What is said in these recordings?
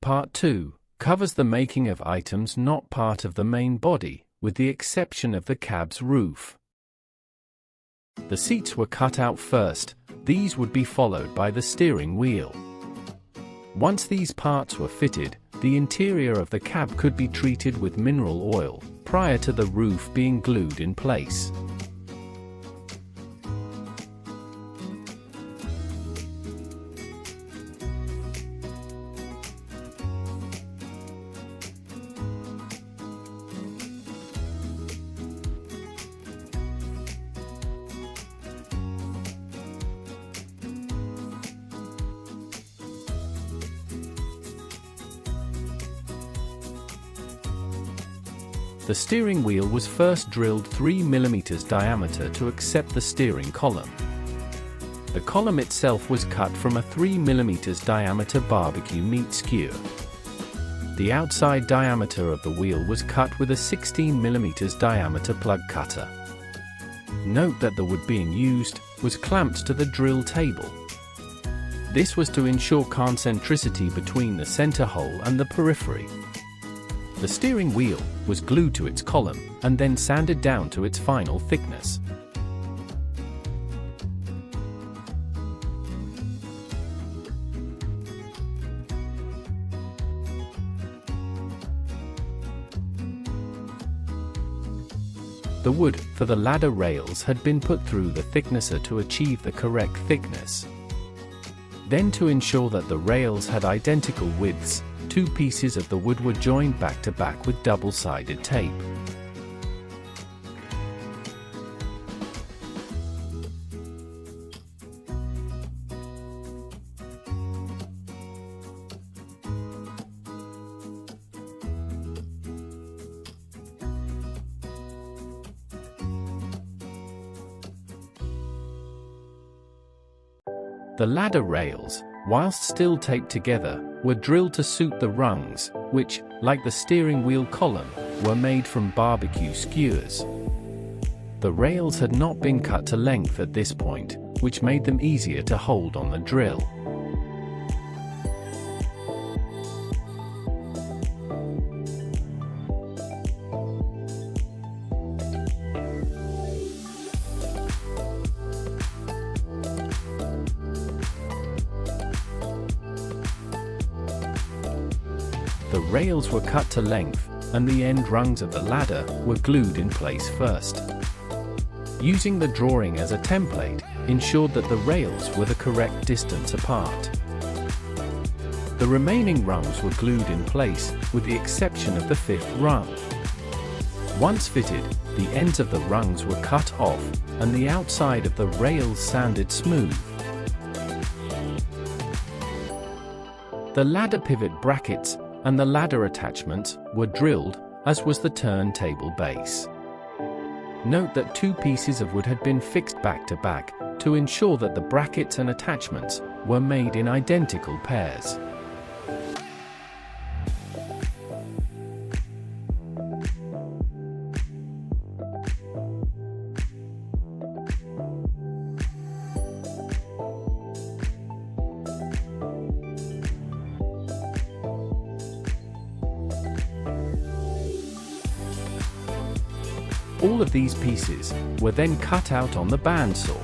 Part 2 covers the making of items not part of the main body, with the exception of the cab's roof. The seats were cut out first. These would be followed by the steering wheel. Once these parts were fitted, the interior of the cab could be treated with mineral oil, prior to the roof being glued in place. The steering wheel was first drilled 3 mm diameter to accept the steering column. The column itself was cut from a 3 mm diameter barbecue meat skewer. The outside diameter of the wheel was cut with a 16 mm diameter plug cutter. Note that the wood being used was clamped to the drill table. This was to ensure concentricity between the center hole and the periphery. The steering wheel was glued to its column and then sanded down to its final thickness. The wood for the ladder rails had been put through the thicknesser to achieve the correct thickness. Then, to ensure that the rails had identical widths, 2 pieces of the wood were joined back to back with double-sided tape. The ladder rails, whilst still taped together, were drilled to suit the rungs, which, like the steering wheel column, were made from barbecue skewers. The rails had not been cut to length at this point, which made them easier to hold on the drill. The rails were cut to length, and the end rungs of the ladder were glued in place first. Using the drawing as a template ensured that the rails were the correct distance apart. The remaining rungs were glued in place, with the exception of the 5th rung. Once fitted, the ends of the rungs were cut off, and the outside of the rails sanded smooth. The ladder pivot brackets and the ladder attachments were drilled, as was the turntable base. Note that 2 pieces of wood had been fixed back to back, to ensure that the brackets and attachments were made in identical pairs. All of these pieces were then cut out on the bandsaw.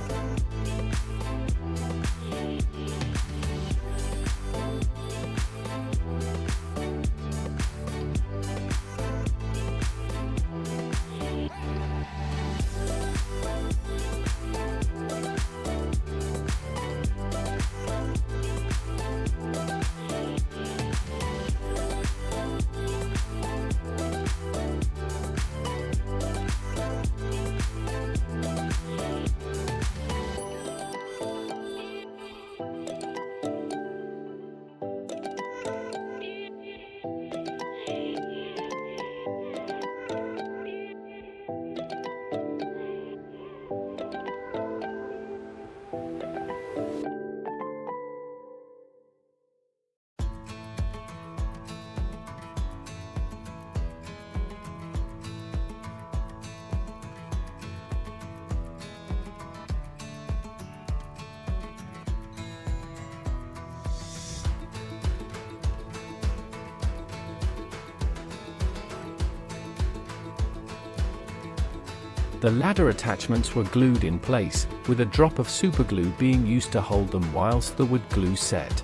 The ladder attachments were glued in place, with a drop of superglue being used to hold them whilst the wood glue set.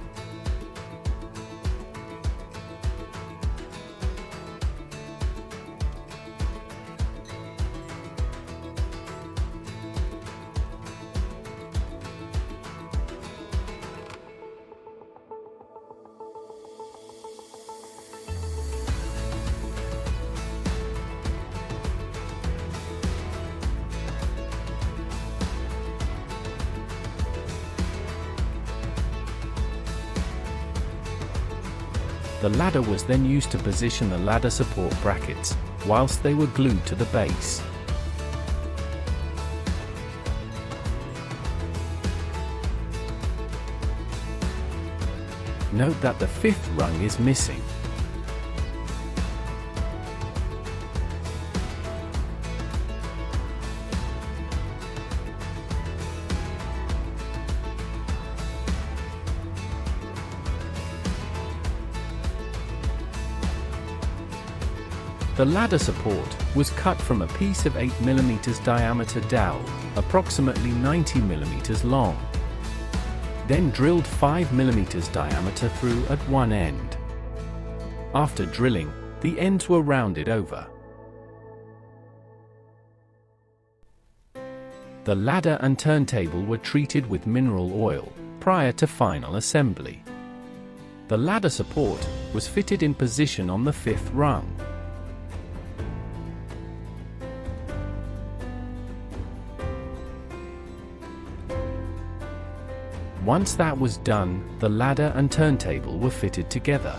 The ladder was then used to position the ladder support brackets, whilst they were glued to the base. Note that the fifth rung is missing. The ladder support was cut from a piece of 8mm diameter dowel, approximately 90mm long. Then drilled 5mm diameter through at one end. After drilling, the ends were rounded over. The ladder and turntable were treated with mineral oil prior to final assembly. The ladder support was fitted in position on the fifth rung. Once that was done, the ladder and turntable were fitted together.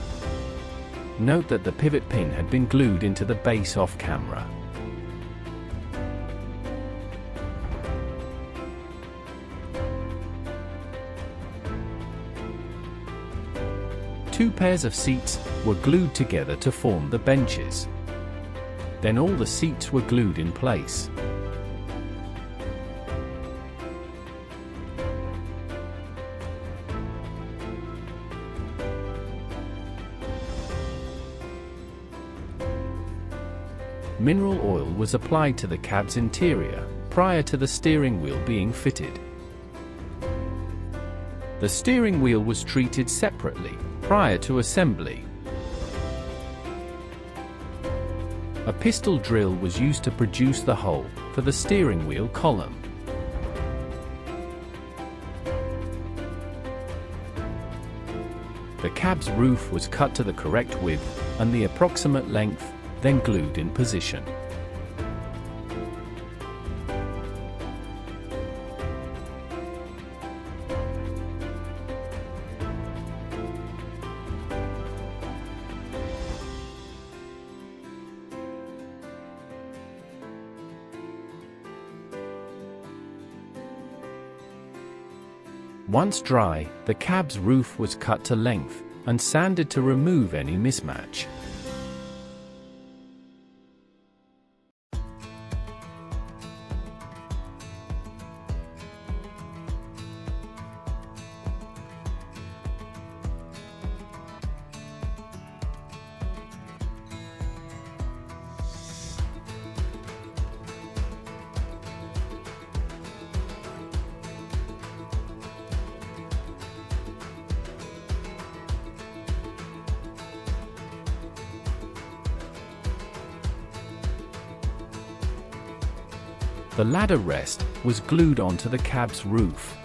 Note that the pivot pin had been glued into the base off camera. Two pairs of seats were glued together to form the benches. Then all the seats were glued in place. Mineral oil was applied to the cab's interior prior to the steering wheel being fitted. The steering wheel was treated separately prior to assembly. A pistol drill was used to produce the hole for the steering wheel column. The cab's roof was cut to the correct width and the approximate length, then glued in position. Once dry, the cab's roof was cut to length and sanded to remove any mismatch. The ladder rest was glued onto the cab's roof.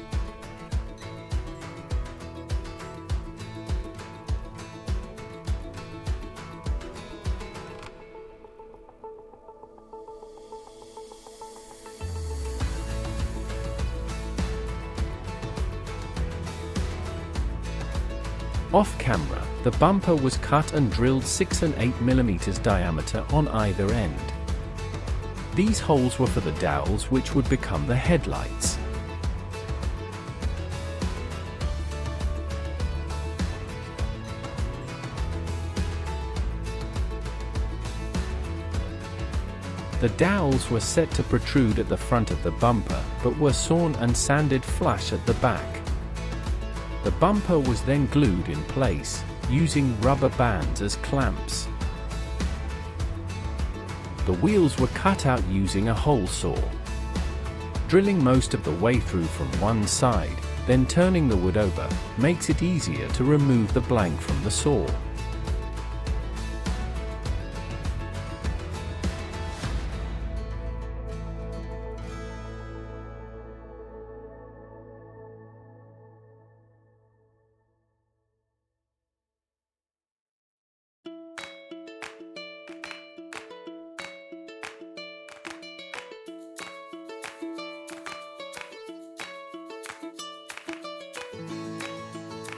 Off camera, the bumper was cut and drilled 6 and 8mm diameter on either end. These holes were for the dowels which would become the headlights. The dowels were set to protrude at the front of the bumper, but were sawn and sanded flush at the back. The bumper was then glued in place, using rubber bands as clamps. The wheels were cut out using a hole saw. Drilling most of the way through from one side, then turning the wood over, makes it easier to remove the blank from the saw.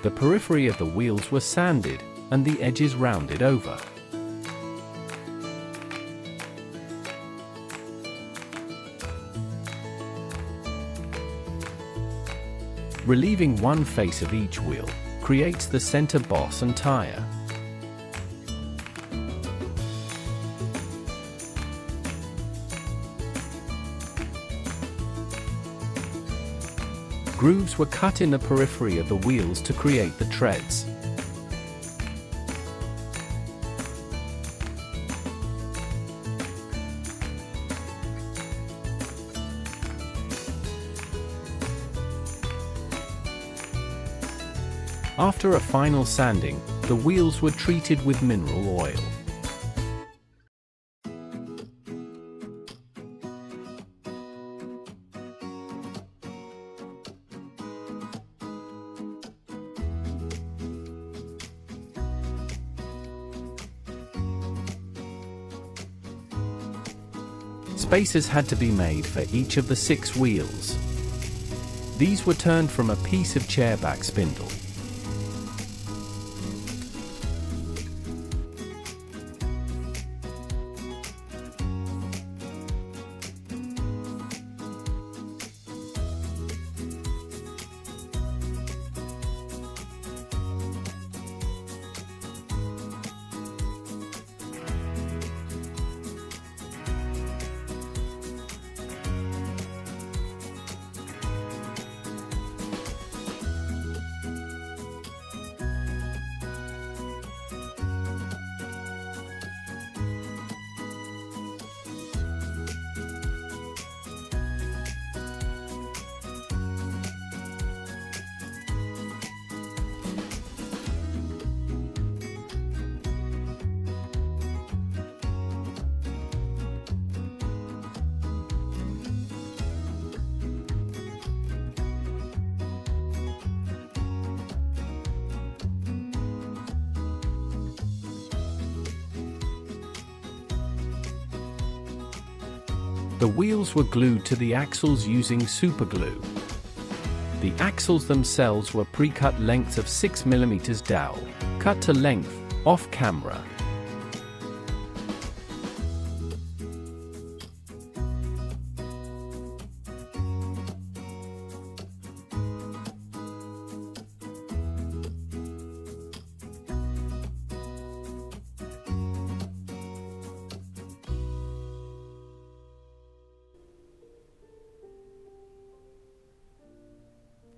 The periphery of the wheels were sanded, and the edges rounded over. Relieving one face of each wheel creates the center boss and tire. Grooves were cut in the periphery of the wheels to create the treads. After a final sanding, the wheels were treated with mineral oil. Spacers had to be made for each of the 6 wheels. These were turned from a piece of chairback spindle. The wheels were glued to the axles using superglue. The axles themselves were pre-cut lengths of 6 mm dowel, cut to length, off camera.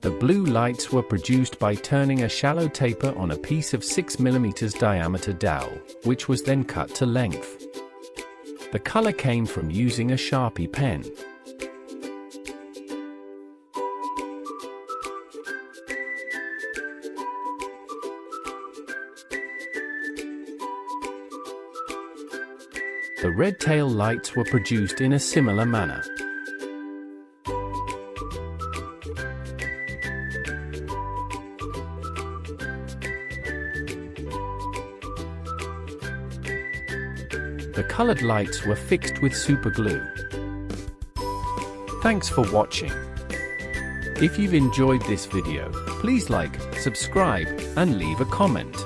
The blue lights were produced by turning a shallow taper on a piece of 6 mm diameter dowel, which was then cut to length. The color came from using a Sharpie pen. The red tail lights were produced in a similar manner. The colored lights were fixed with superglue. Thanks for watching. If you've enjoyed this video, please like, subscribe, and leave a comment.